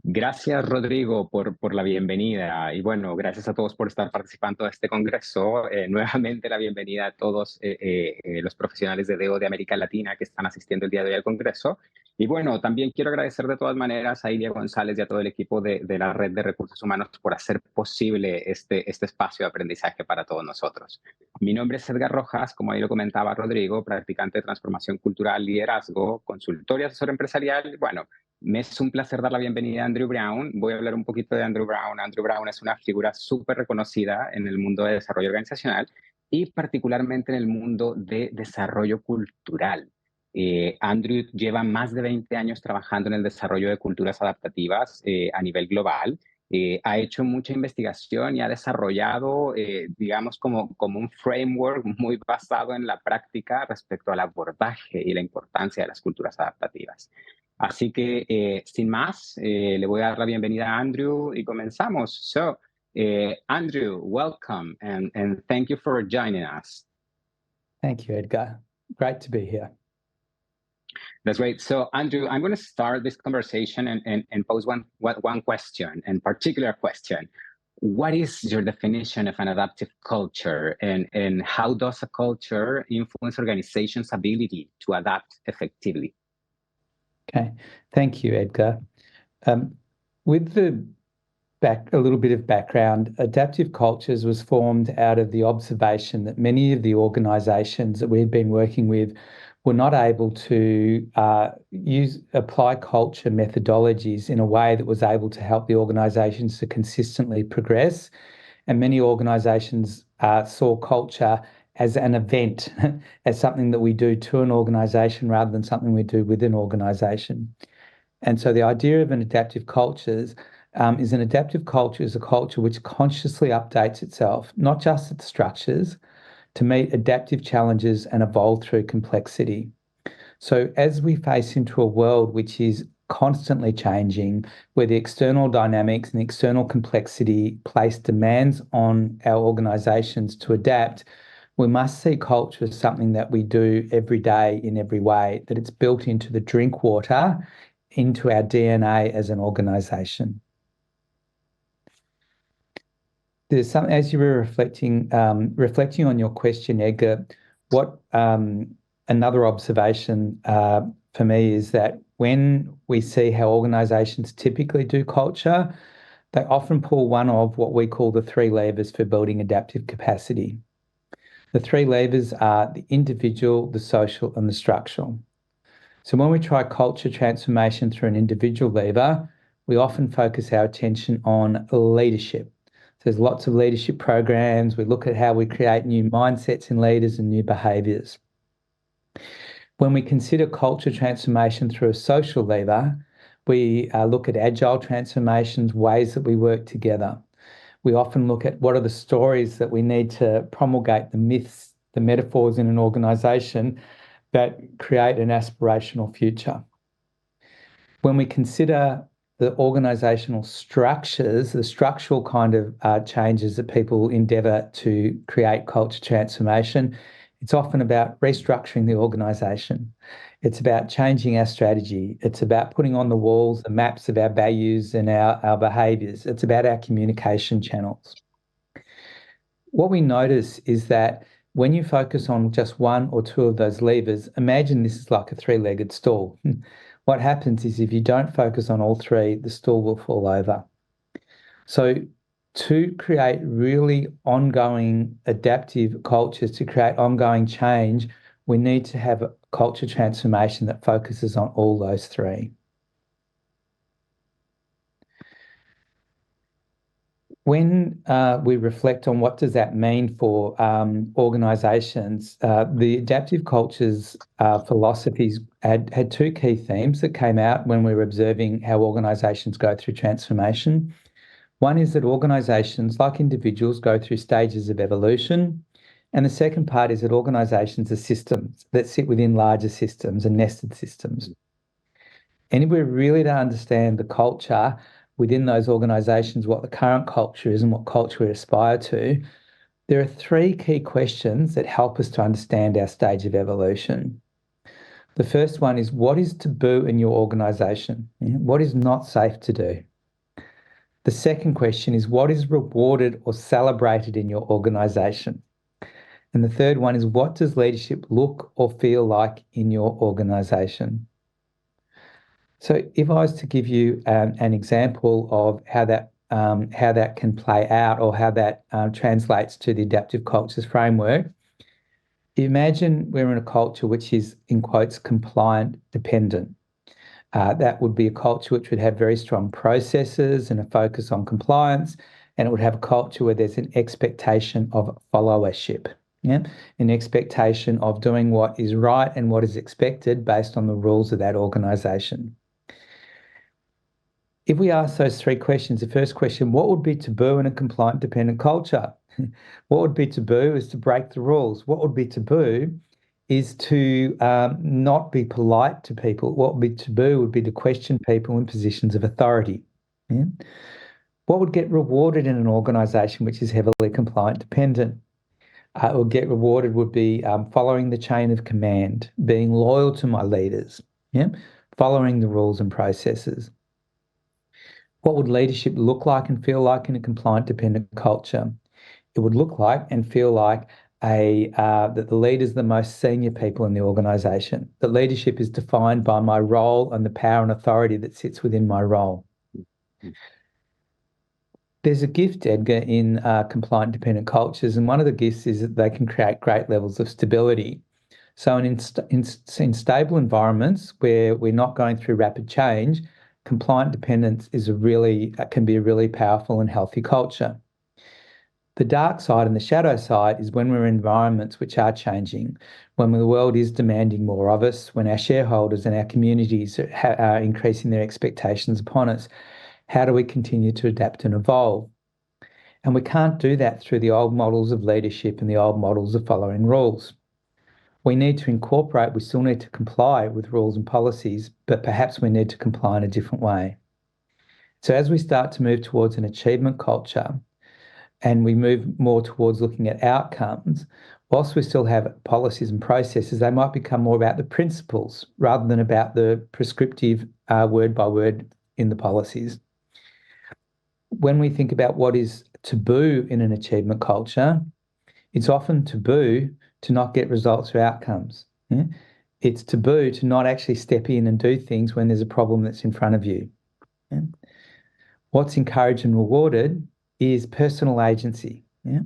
Gracias, Rodrigo, por la bienvenida. Y bueno, gracias a todos por estar participando de este congreso. Nuevamente la bienvenida a todos los profesionales de DEO de América Latina que están asistiendo el día de hoy al congreso. Y bueno, también quiero agradecer de todas maneras a Ilia González y a todo el equipo de la Red de Recursos Humanos por hacer posible este espacio de aprendizaje para todos nosotros. Mi nombre es Edgar Rojas, como ahí lo comentaba Rodrigo, practicante de transformación cultural, liderazgo, consultor y asesor empresarial. Bueno, me es un placer dar la bienvenida a Andrew Brown. Voy a hablar un poquito de Andrew Brown. Andrew Brown es una figura súper reconocida en el mundo de desarrollo organizacional y particularmente en el mundo de desarrollo cultural. Andrew lleva más de 20 años trabajando en el desarrollo de culturas adaptativas a nivel global. Ha hecho mucha investigación y ha desarrollado, digamos, como un framework muy basado en la práctica respecto al abordaje y la importancia de las culturas adaptativas. Así que, sin más, le voy a dar la bienvenida a Andrew y comenzamos. So, Andrew, welcome and thank you for joining us. Thank you, Edgar. Great to be here. That's great. So, Andrew, I'm going to start this conversation and pose one question, and particular question. What is your definition of an adaptive culture, and how does a culture influence organizations' ability to adapt effectively? Okay, thank you, Edgar. With a little bit of background, Adaptive Cultures was formed out of the observation that many of the organisations that we had been working with were not able to apply culture methodologies in a way that was able to help the organisations to consistently progress. And many organisations saw culture as an event, as something that we do to an organisation rather than something we do with an organisation. And so the idea of an adaptive culture is an adaptive culture is a culture which consciously updates itself, not just its structures, to meet adaptive challenges and evolve through complexity. So as we face into a world which is constantly changing, where the external dynamics and the external complexity place demands on our organisations to adapt, we must see culture as something that we do every day in every way, that it's built into the drink water, into our DNA as an organisation. There's some, as you were reflecting on your question, Edgar, what another observation for me is that when we see how organisations typically do culture, they often pull one of what we call the three levers for building adaptive capacity. The three levers are the individual, the social, and the structural. So when we try culture transformation through an individual lever, we often focus our attention on leadership. So there's lots of leadership programs. We look at how we create new mindsets in leaders and new behaviours. When we consider culture transformation through a social lever, we look at agile transformations, ways that we work together. We often look at what are the stories that we need to promulgate, the myths, the metaphors in an organisation that create an aspirational future. When we consider the organisational structures, the structural kind of changes that people endeavour to create culture transformation, it's often about restructuring the organisation. It's about changing our strategy. It's about putting on the walls the maps of our values and our behaviours. It's about our communication channels. What we notice is that when you focus on just one or two of those levers, imagine this is like a three-legged stool. What happens is if you don't focus on all three, the stool will fall over. So to create really ongoing adaptive cultures, to create ongoing change, we need to have a culture transformation that focuses on all those three. When we reflect on what does that mean for organisations, the adaptive cultures philosophies had two key themes that came out when we were observing how organisations go through transformation. One is that organisations, like individuals, go through stages of evolution. And the second part is that organisations are systems that sit within larger systems and nested systems. And if we're really to understand the culture within those organisations, what the current culture is and what culture we aspire to, there are three key questions that help us to understand our stage of evolution. The first one is, what is taboo in your organisation? What is not safe to do? The second question is, what is rewarded or celebrated in your organisation? And the third one is, what does leadership look or feel like in your organisation? So if I was to give you an example of how that can play out, or how that translates to the adaptive cultures framework, imagine we're in a culture which is, in quotes, compliant dependent. That would be a culture which would have very strong processes and a focus on compliance, and it would have a culture where there's an expectation of followership, an expectation of doing what is right and what is expected based on the rules of that organisation. If we ask those three questions, the first question, what would be taboo in a compliant dependent culture? What would be taboo is to break the rules. What would be taboo is to not be polite to people. What would be taboo would be to question people in positions of authority. Yeah? What would get rewarded in an organisation which is heavily compliant dependent? What would get rewarded would be following the chain of command, being loyal to my leaders, following the rules and processes. What would leadership look like and feel like in a compliant dependent culture? It would look like and feel like that the leaders are the most senior people in the organisation. That leadership is defined by my role and the power and authority that sits within my role. There's a gift, Edgar, in compliant dependent cultures, and one of the gifts is that they can create great levels of stability. So in stable environments where we're not going through rapid change, compliant dependence can be a really powerful and healthy culture. The dark side and the shadow side is when we're in environments which are changing, when the world is demanding more of us, when our shareholders and our communities are increasing their expectations upon us. How do we continue to adapt and evolve? And we can't do that through the old models of leadership and the old models of following rules. We still need to comply with rules and policies, but perhaps we need to comply in a different way. So as we start to move towards an achievement culture, and we move more towards looking at outcomes, whilst we still have policies and processes, they might become more about the principles rather than about the prescriptive word by word in the policies. When we think about what is taboo in an achievement culture, it's often taboo to not get results or outcomes. Yeah? It's taboo to not actually step in and do things when there's a problem that's in front of you. Yeah? What's encouraged and rewarded is personal agency. Yeah?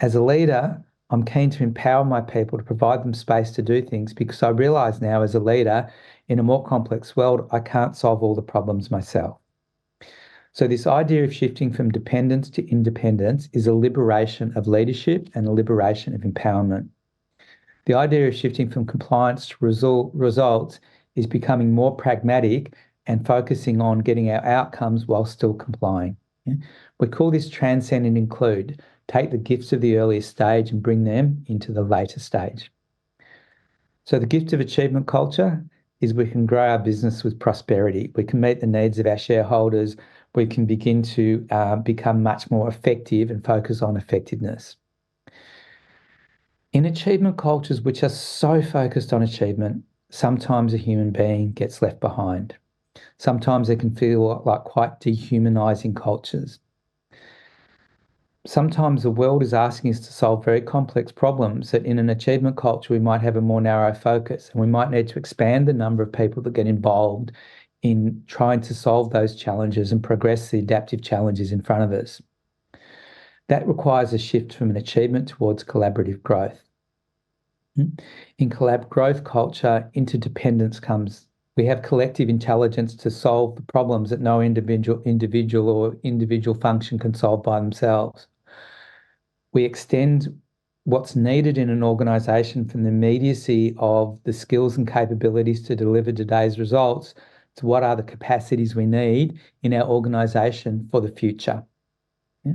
As a leader, I'm keen to empower my people to provide them space to do things, because I realise now as a leader in a more complex world, I can't solve all the problems myself. So this idea of shifting from dependence to independence is a liberation of leadership and a liberation of empowerment. The idea of shifting from compliance to results is becoming more pragmatic and focusing on getting our outcomes while still complying. Yeah? We call this transcend and include. Take the gifts of the earlier stage and bring them into the later stage. So the gift of achievement culture is we can grow our business with prosperity. We can meet the needs of our shareholders. We can begin to become much more effective and focus on effectiveness. In achievement cultures which are so focused on achievement, sometimes a human being gets left behind. Sometimes they can feel like quite dehumanizing cultures. Sometimes the world is asking us to solve very complex problems that in an achievement culture we might have a more narrow focus, and we might need to expand the number of people that get involved in trying to solve those challenges and progress the adaptive challenges in front of us. That requires a shift from an achievement towards collaborative growth. In growth culture, interdependence comes. We have collective intelligence to solve the problems that no individual function can solve by themselves. We extend what's needed in an organisation from the immediacy of the skills and capabilities to deliver today's results to what are the capacities we need in our organisation for the future. Yeah?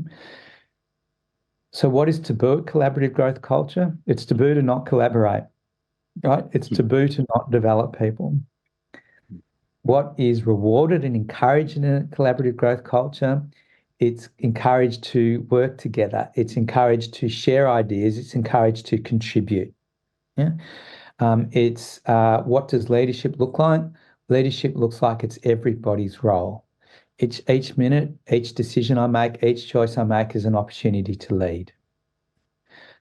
So what is taboo at collaborative growth culture? It's taboo to not collaborate, right? It's taboo to not develop people. What is rewarded and encouraged in a collaborative growth culture? It's encouraged to work together. It's encouraged to share ideas. It's encouraged to contribute. Yeah. What does leadership look like? Leadership looks like it's everybody's role. Each minute, each decision I make, each choice I make is an opportunity to lead.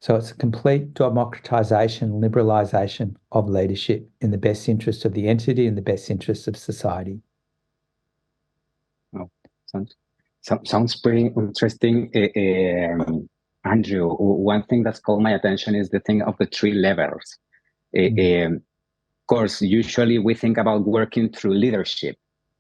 So it's a complete democratization, liberalization of leadership in the best interest of the entity and the best interest of society. Oh, sounds pretty interesting. Andrew, one thing that's called my attention is the thing of the three levels. Of course, usually we think about working through leadership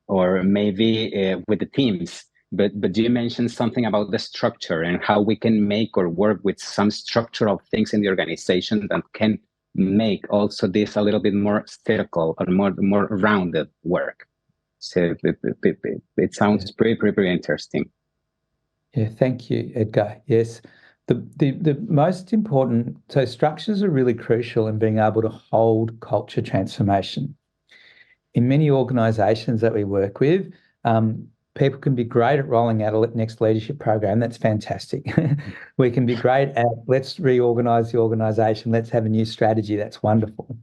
or maybe with the teams, but you mentioned something about the structure and how we can make or work with some structural things in the organization that can make also this a little bit more spherical or more rounded work. So it sounds pretty interesting. Yeah, thank you, Edgar. Yes, the most important, so structures are really crucial in being able to hold culture transformation. In many organisations that we work with, people can be great at rolling out a next leadership program. That's fantastic. We can be great at let's reorganise the organisation. Let's have a new strategy. That's wonderful.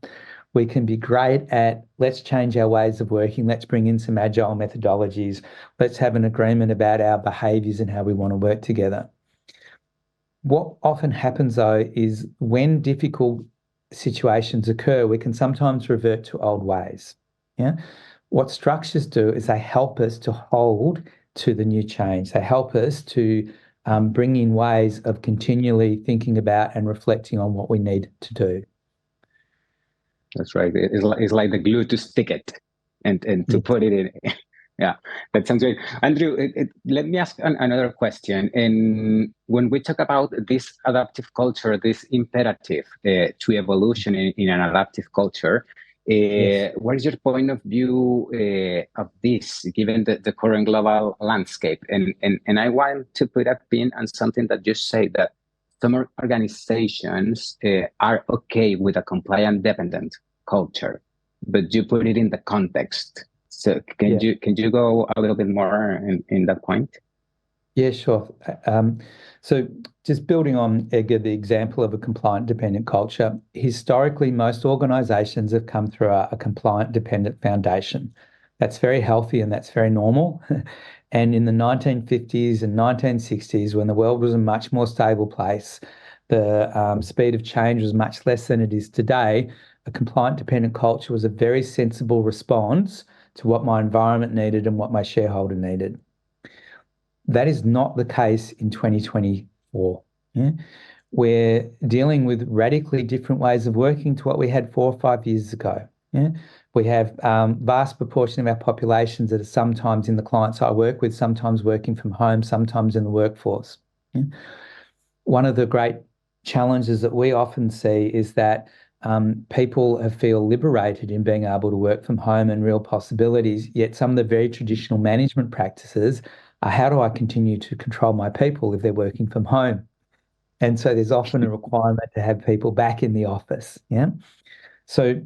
We can be great at let's change our ways of working. Let's bring in some agile methodologies. Let's have an agreement about our behaviours and how we want to work together. What often happens, though, is when difficult situations occur, we can sometimes revert to old ways. Yeah. What structures do is they help us to hold to the new change. They help us to bring in ways of continually thinking about and reflecting on what we need to do. That's right. It's like the glue to stick it and to put it in. Yeah, that sounds great. Andrew, let me ask another question. And when we talk about this adaptive culture, this imperative to evolution in an adaptive culture, what is your point of view of this, given the current global landscape? And I want to put a pin on something that you say that some organizations are okay with a compliant dependent culture, but you put it in the context. So can you go a little bit more in that point? Yeah, sure. So just building on, Edgar, the example of a compliant dependent culture, historically, most organisations have come through a compliant dependent foundation. That's very healthy and that's very normal. And in the 1950s and 1960s, when the world was a much more stable place, the speed of change was much less than it is today. A compliant dependent culture was a very sensible response to what my environment needed and what my shareholder needed. That is not the case in 2024. Yeah? We're dealing with radically different ways of working to what we had 4 or 5 years ago. Yeah? We have vast proportion of our populations that are sometimes in the clients I work with, sometimes working from home, sometimes in the workforce. Yeah? One of the great challenges that we often see is that people feel liberated in being able to work from home and real possibilities, yet some of the very traditional management practices are how do I continue to control my people if they're working from home? And so there's often a requirement to have people back in the office. Yeah. So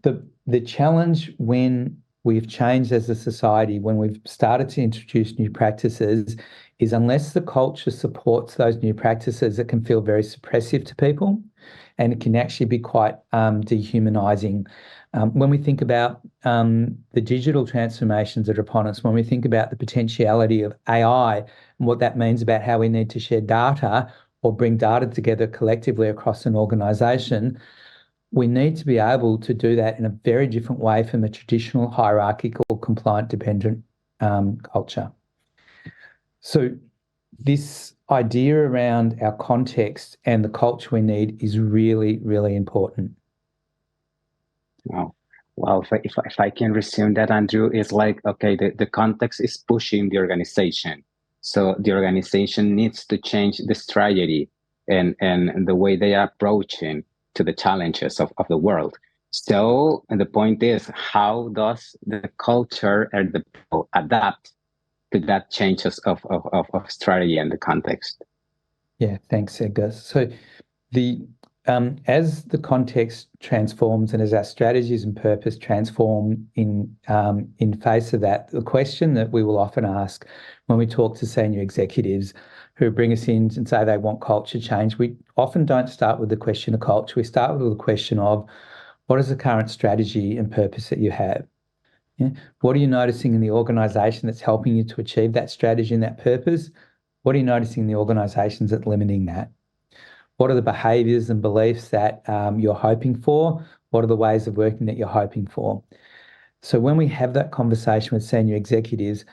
the challenge when we've changed as a society, when we've started to introduce new practices, is unless the culture supports those new practices, it can feel very suppressive to people and it can actually be quite dehumanizing. When we think about the digital transformations that are upon us, when we think about the potentiality of AI and what that means about how we need to share data or bring data together collectively across an organisation, we need to be able to do that in a very different way from a traditional hierarchical compliant dependent culture. So this idea around our context and the culture we need is really, really important. Wow. Well, if I can resume that, Andrew, it's like, okay, the context is pushing the organization. So the organization needs to change the strategy and the way they are approaching to the challenges of the world. So, and the point is, how does the culture and the people adapt to that changes of strategy and the context? Yeah, thanks, Edgar. So the as the context transforms and as our strategies and purpose transform in face of that, the question that we will often ask when we talk to senior executives who bring us in and say they want culture change, we often don't start with the question of culture. We start with the question of what is the current strategy and purpose that you have? Yeah? What are you noticing in the organisation that's helping you to achieve that strategy and that purpose? What are you noticing in the organisations that's limiting that? What are the behaviours and beliefs that you're hoping for? What are the ways of working that you're hoping for? So when we have that conversation with senior executives,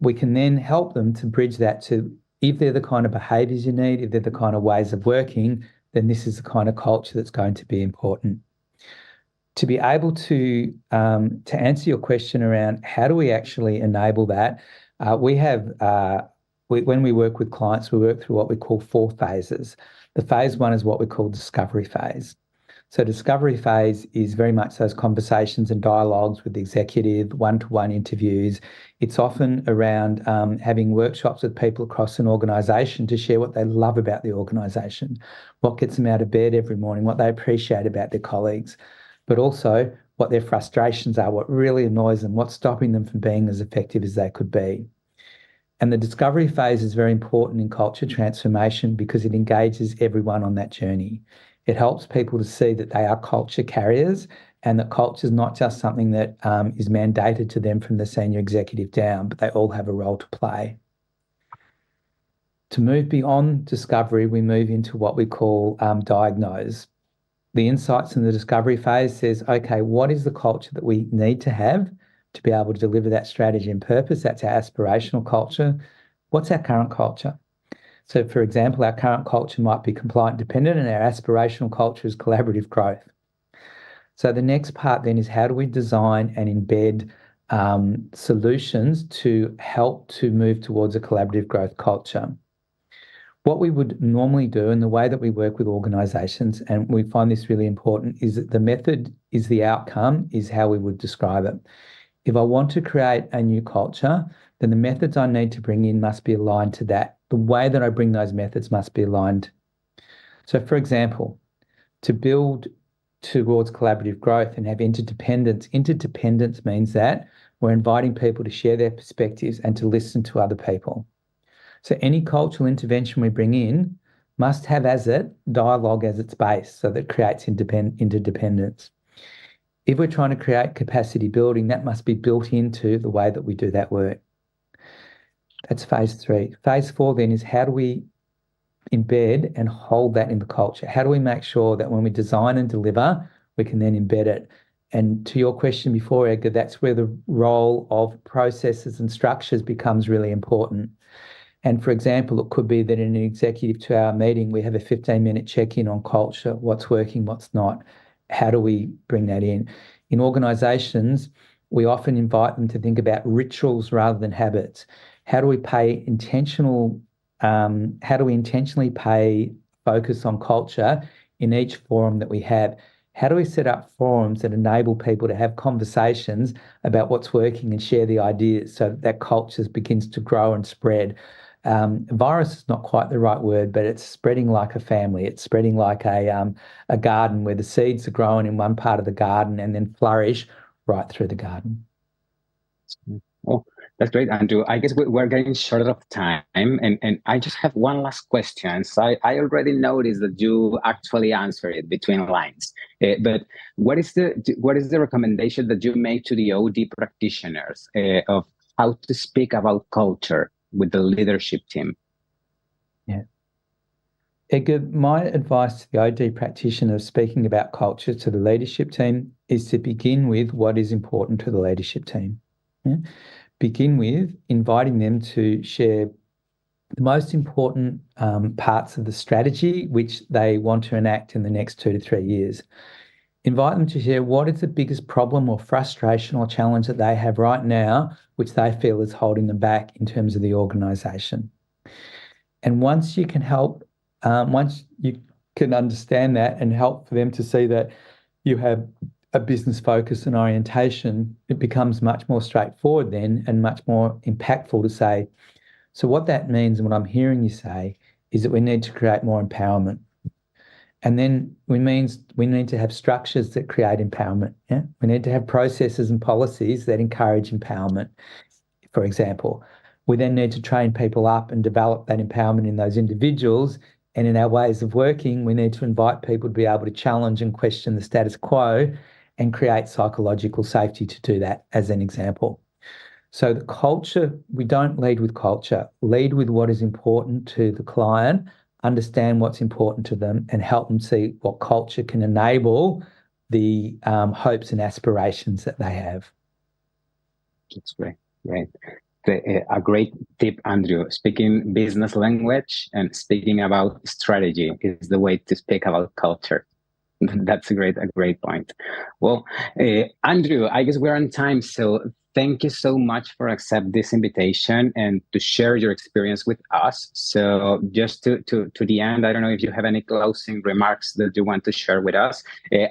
we can then help them to bridge that to, if they're the kind of behaviours you need, if they're the kind of ways of working, then this is the kind of culture that's going to be important. To be able to answer your question around how do we actually enable that, when we work with clients, we work through what we call 4 phases. The phase 1 is what we call discovery phase. So discovery phase is very much those conversations and dialogues with the executive, one-to-one interviews. It's often around having workshops with people across an organisation to share what they love about the organisation, what gets them out of bed every morning, what they appreciate about their colleagues, but also what their frustrations are, what really annoys them, what's stopping them from being as effective as they could be. And the discovery phase is very important in culture transformation because it engages everyone on that journey. It helps people to see that they are culture carriers and that culture is not just something that is mandated to them from the senior executive down, but they all have a role to play. To move beyond discovery, we move into what we call diagnose. The insights in the discovery phase says, okay, what is the culture that we need to have to be able to deliver that strategy and purpose? That's our aspirational culture. What's our current culture? So, for example, our current culture might be compliant dependent and our aspirational culture is collaborative growth. So the next part then is how do we design and embed solutions to help to move towards a collaborative growth culture? What we would normally do, and the way that we work with organisations, and we find this really important, is that the method is the outcome, is how we would describe it. If I want to create a new culture, then the methods I need to bring in must be aligned to that. The way that I bring those methods must be aligned. So, for example, to build towards collaborative growth and have interdependence, interdependence means that we're inviting people to share their perspectives and to listen to other people. So any cultural intervention we bring in must have as it dialogue as its base, so that creates interdependence. If we're trying to create capacity building, that must be built into the way that we do that work. That's phase 3. Phase 4 then is how do we embed and hold that in the culture? How do we make sure that when we design and deliver, we can then embed it? And to your question before, Edgar, that's where the role of processes and structures becomes really important. And for example, it could be that in an executive 2-hour meeting, we have a 15-minute check-in on culture, what's working, what's not. How do we bring that in? In organisations, we often invite them to think about rituals rather than habits. How do we intentionally pay focus on culture in each forum that we have? How do we set up forums that enable people to have conversations about what's working and share the ideas so that culture begins to grow and spread? Virus is not quite the right word, but it's spreading like a family. It's spreading like a garden where the seeds are growing in one part of the garden and then flourish right through the garden. Oh, that's great, Andrew. I guess we're getting short of time, and I just have one last question. So I already noticed that you actually answered it between lines. But what is the recommendation that you make to the OD practitioners of how to speak about culture with the leadership team? Yeah. Edgar, my advice to the OD practitioner speaking about culture to the leadership team is to begin with what is important to the leadership team. Yeah? Begin with inviting them to share the most important parts of the strategy which they want to enact in the next 2 to 3 years. Invite them to share what is the biggest problem or frustration or challenge that they have right now, which they feel is holding them back in terms of the organisation. And once you can understand that and help for them to see that you have a business focus and orientation, it becomes much more straightforward then and much more impactful to say, so what that means and what I'm hearing you say is that we need to create more empowerment. And then we need to have structures that create empowerment. Yeah? We need to have processes and policies that encourage empowerment, for example. We then need to train people up and develop that empowerment in those individuals. And in our ways of working, we need to invite people to be able to challenge and question the status quo and create psychological safety to do that, as an example. So the culture, we don't lead with culture. Lead with what is important to the client, understand what's important to them, and help them see what culture can enable the hopes and aspirations that they have. That's great. Great. A great tip, Andrew. Speaking business language and speaking about strategy is the way to speak about culture. That's a great point. Well, Andrew, I guess we're on time, so thank you so much for accept this invitation and to share your experience with us. So just to the end, I don't know if you have any closing remarks that you want to share with us.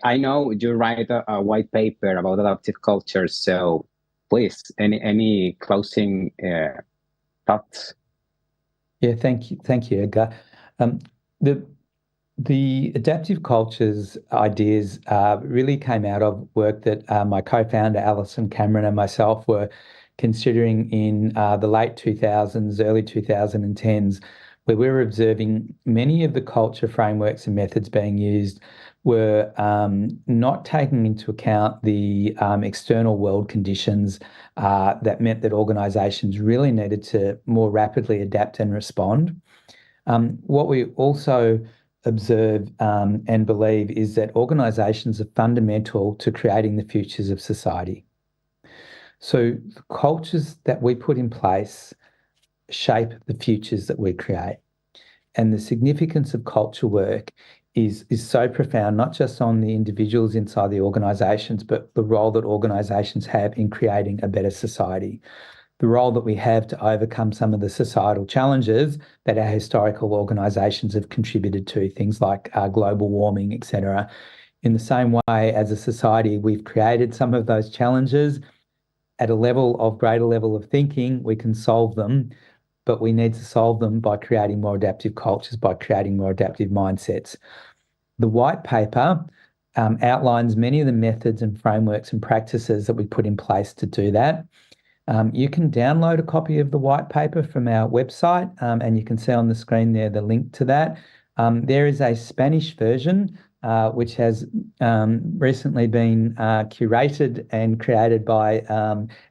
I know you write a white paper about adaptive culture, so please, any closing thoughts? Yeah, thank you, Edgar. The adaptive cultures ideas really came out of work that my co-founder Alison Cameron and myself were considering in the late 2000s, early 2010s, where we were observing many of the culture frameworks and methods being used were not taking into account the external world conditions that meant that organisations really needed to more rapidly adapt and respond. What we also observe and believe is that organisations are fundamental to creating the futures of society. So the cultures that we put in place shape the futures that we create. And the significance of culture work is so profound, not just on the individuals inside the organisations, but the role that organisations have in creating a better society. The role that we have to overcome some of the societal challenges that our historical organisations have contributed to, things like global warming, etc. In the same way, as a society, we've created some of those challenges. At a greater level of thinking, we can solve them, but we need to solve them by creating more adaptive cultures, by creating more adaptive mindsets. The white paper outlines many of the methods and frameworks and practices that we put in place to do that. You can download a copy of the white paper from our website, and you can see on the screen there the link to that. There is a Spanish version, which has recently been curated and created by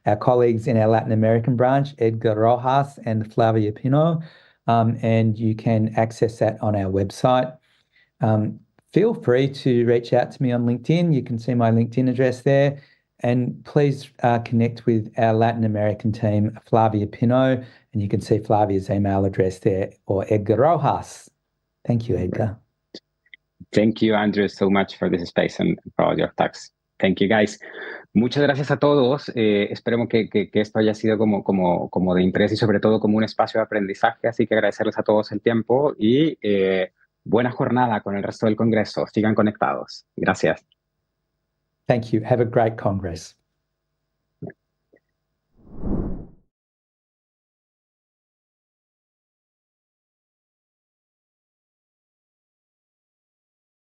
our colleagues in our Latin American branch, Edgar Rojas and Flavia Pino, and you can access that on our website. Feel free to reach out to me on LinkedIn. You can see my LinkedIn address there. And please connect with our Latin American team, Flavia Pino, and you can see Flavia's email address there, or Edgar Rojas. Thank you, Edgar. Thank you, Andrew, so much for this space and for all your talks. Thank you, guys. Muchas gracias a todos. Esperemos que esto haya sido como de interés y sobre todo como un espacio de aprendizaje. Así que agradecerles a todos el tiempo y buena jornada con el resto del Congreso. Sigan conectados. Gracias. Thank you. Have a great Congress.